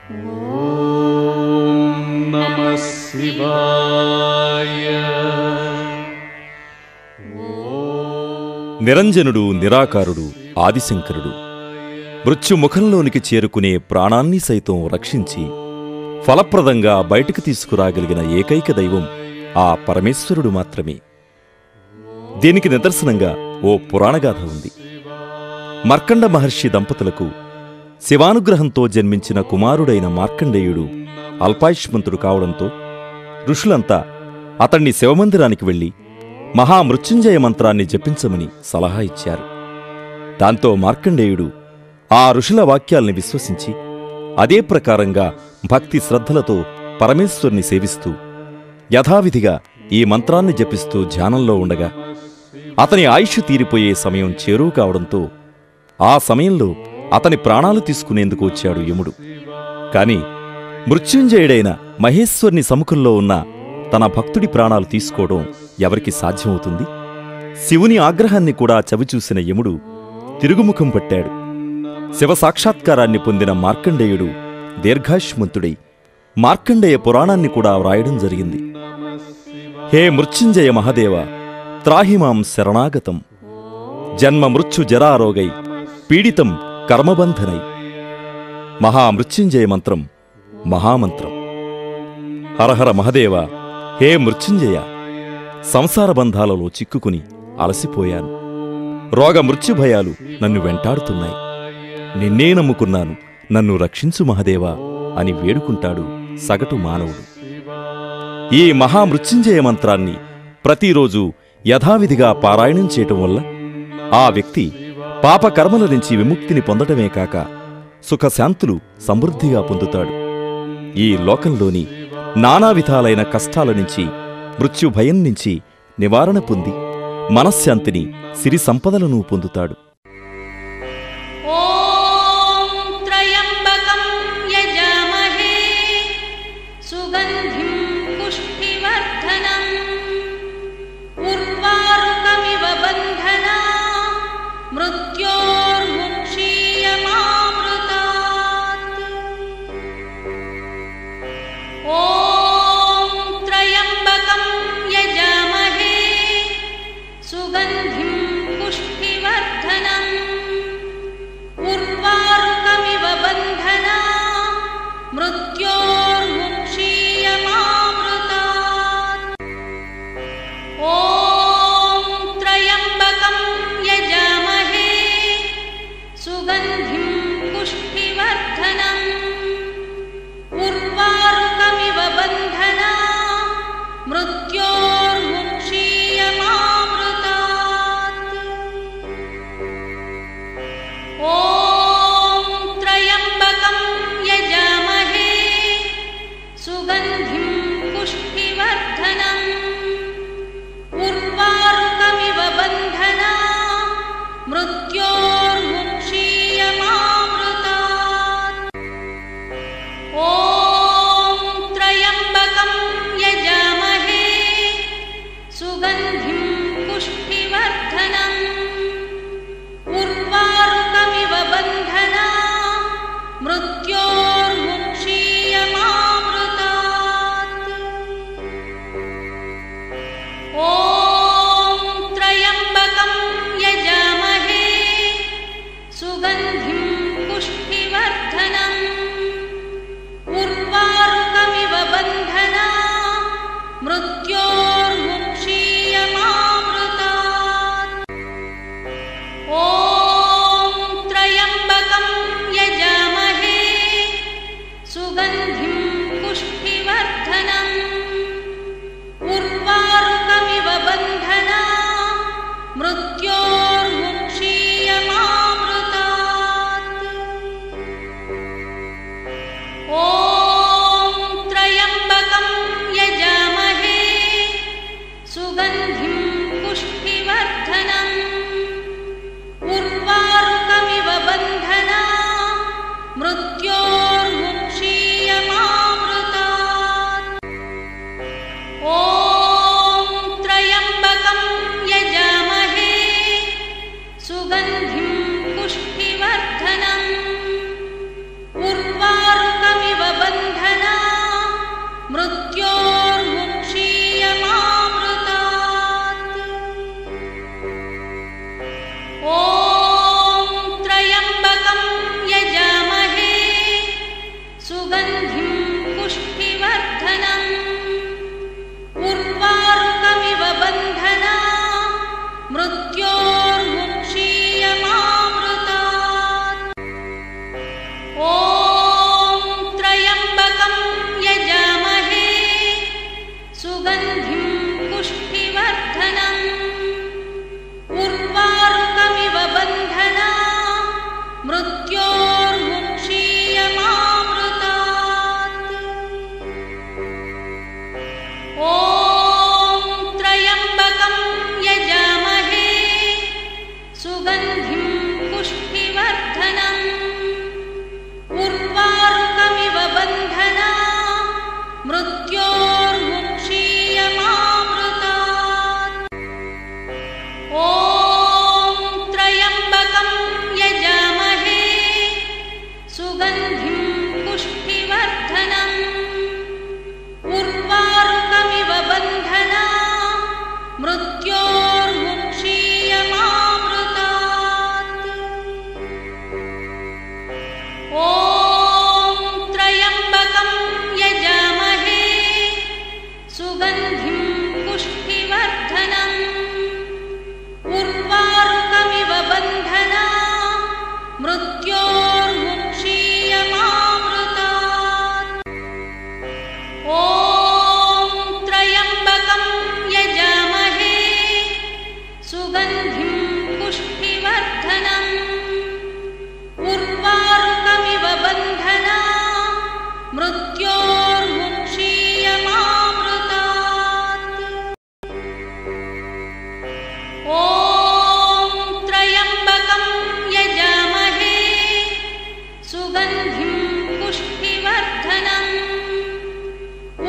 ఓం నమః శివాయ. నిరంజనుడు, నిరాకారుడు, ఆదిశంకరుడు మృత్యుముఖంలోనికి చేరుకునే ప్రాణాన్ని సైతం రక్షించి ఫలప్రదంగా బయటకు తీసుకురాగలిగిన ఏకైక దైవం ఆ పరమేశ్వరుడు మాత్రమే. దీనికి నిదర్శనంగా ఓ పురాణగాథ ఉంది. మార్కండ మహర్షి దంపతులకు శివానుగ్రహంతో జన్మించిన కుమారుడైన మార్కండేయుడు అల్పాయుష్మంతుడు కావడంతో ఋషులంతా అతణ్ణి శివమందిరానికి వెళ్లి మహామృత్యుంజయ మంత్రాన్ని జపించమని సలహా ఇచ్చారు. దాంతో మార్కండేయుడు ఆ ఋషుల వాక్యాల్ని విశ్వసించి అదే ప్రకారంగా భక్తి శ్రద్ధలతో పరమేశ్వరుని సేవిస్తూ యథావిధిగా ఈ మంత్రాన్ని జపిస్తూ ధ్యానంలో ఉండగా అతని ఆయుష్ తీరిపోయే సమయం చేరువు కావడంతో ఆ సమయంలో అతని ప్రాణాలు తీసుకునేందుకు వచ్చాడు యముడు. కాని మృత్యుంజయుడైన మహేశ్వరుని సముఖంలో ఉన్న తన భక్తుడి ప్రాణాలు తీసుకోవడం ఎవరికి సాధ్యమవుతుంది? శివుని ఆగ్రహాన్ని కూడా చవిచూసిన యముడు తిరుగుముఖం పట్టాడు. శివసాక్షాత్కారాన్ని పొందిన మార్కండేయుడు దీర్ఘాయుష్మంతుడై మార్కండేయ పురాణాన్ని కూడా వ్రాయడం జరిగింది. హే మృత్యుంజయ మహదేవ, త్రాహిమాం శరణాగతం, జన్మ మృత్యు జరారోగై పీడితం కర్మబంధనై. మహామృత్యుంజయ మంత్రం మహామంత్రం. హరహర మహదేవ, హే మృత్యుంజయ, సంసార బంధాలలో చిక్కుకుని అలసిపోయాను. రోగ మృత్యుభయాలు నన్ను వెంటాడుతున్నాయి. నిన్నే నమ్ముకున్నాను, నన్ను రక్షించు మహదేవా అని వేడుకుంటాడు సగటు మానవుడు. ఈ మహామృత్యుంజయ మంత్రాన్ని ప్రతిరోజు యథావిధిగా పారాయణం చేయటం వల్ల ఆ వ్యక్తి పాపకర్మల నుంచి విముక్తిని పొందటమే కాక సుఖశాంతులు సమృద్ధిగా పొందుతాడు. ఈ లోకంలోని నానా విధాలైన కష్టాల నుంచి, మృత్యుభయం నుంచి నివారణ పొంది మనశ్శాంతిని, సిరి సంపదలను పొందుతాడు. सुगन्धिं पुष्टिवर्धनम् उर्वारुकमिव सुगन्धिं पुष्टिवर्धनम् उर्वारुकमिव बन्धना मृत्योर्मुक्षीयमामृतात्। ॐ त्र्यम्बकं यजामहे सुगन्धिं पुष्टिवर्धनम् उर्वारुकमिव बन्धना मृत्योर्मुक्षीयमामृतात्। ॐ त्र्यम्बकं यजामहे सुगन्धिं पुष्टिवर्धनम् उर्वारुकमिव बन्धना मृत्योर्मुक्षीयमामृतात्। ॐ त्र्यम्बकं यजामहे सुगन्धिं पुष्टिवर्धनम्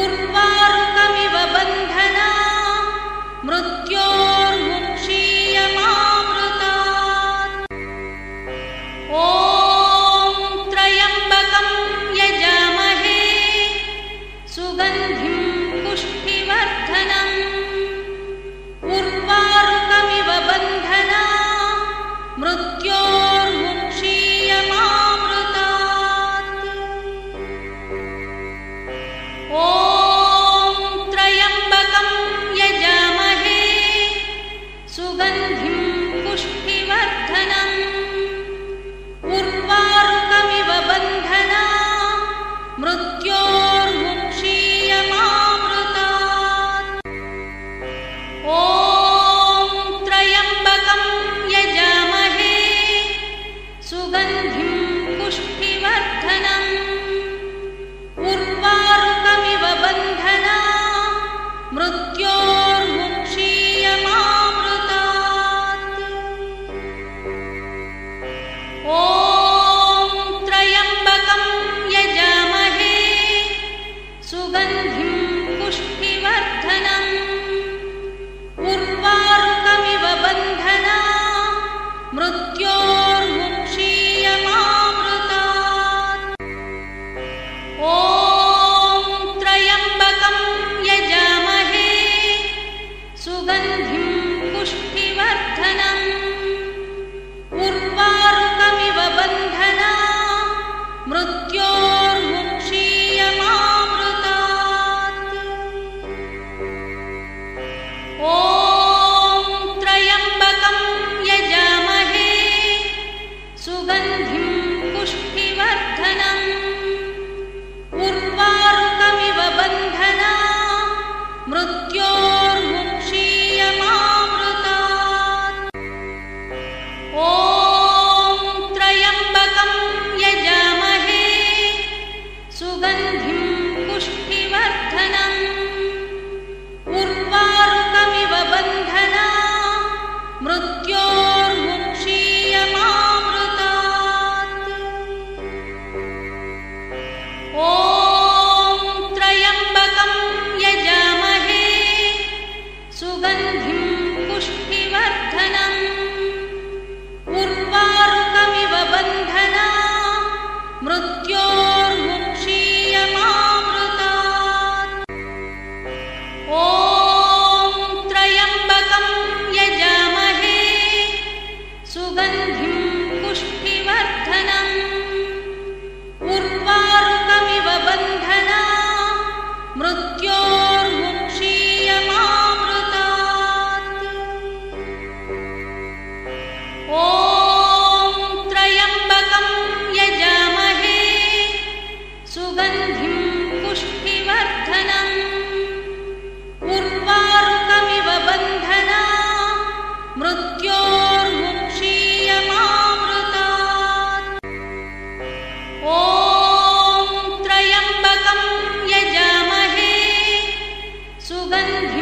उर्वारुकमिव बन्धना मृत्योर्मुक्षीयमामृतात्। ॐ त्र्यम्बकं यजामहे सुगन्धिं पुष्टिवर्धनम् उर्वारुकमिव बन्धना मृत्योर्मुक्षीयमामृतात्। ॐ त्र्यम्बकं यजामहे सुगन्धिं पुष्टिवर्धनम् उर्वारुकमिव बन्धना मृत्योर्मुक्षीयमामृतात्। ॐ त्र्यम्बकं यजामहे सुगन्धिं पुष्टिवर्धनम् उर्वारुकमिव बन्धना मृत्योर्मुक्षीयमामृतात्। ॐ त्र्यम्बकं यजामहे सुगन्धिं पुष्टिवर्धनम् उर्वारुकमिव बन्धना मृत्योर्मुक्षीयमामृतात्। ॐ त्र्यम्बकं यजामहे सुगन्धिं पुष्टिवर्धनम् उर्वारुकमिव बन्धना मृत्योर्मुक्षीयमामृतात्। ॐ त्र्यम्बकं यजामहे सुगन्धिं पुष्टिवर्धनम् उर्वारुकमिव बन्धना मृत्योर्मुक्षीयमामृतात्। ॐ त्र्यम्बकं यजामहे सुगन्धिं पुष्टिवर्धनम् उर्वारुकमिव बन्धना मृत्योर्मुक्षीयमामृतात्। ॐ त्र्यम्बकं यजामहे सुगन्धिं पुष्टिवर्धनम् उर्वारुकमिव बन्धना मृत्योर्मुक्षीयमामृतात्। ॐ त्र्यम्बकं यजामहे सुगन्धिं पुष्टिवर्धनम् उर्वारुकमिव बन्धना मृत्योर्मुक्षीयमामृतात्। ॐ त्र्यम्बकं यजामहे सुगन्धिं पुष्टिवर्धनम् उर्वारुकमिव बन्धना मृत्योर्मुक्षीयमामृतात्। ॐ त्र्यम्बकं यजामहे सुगन्धिं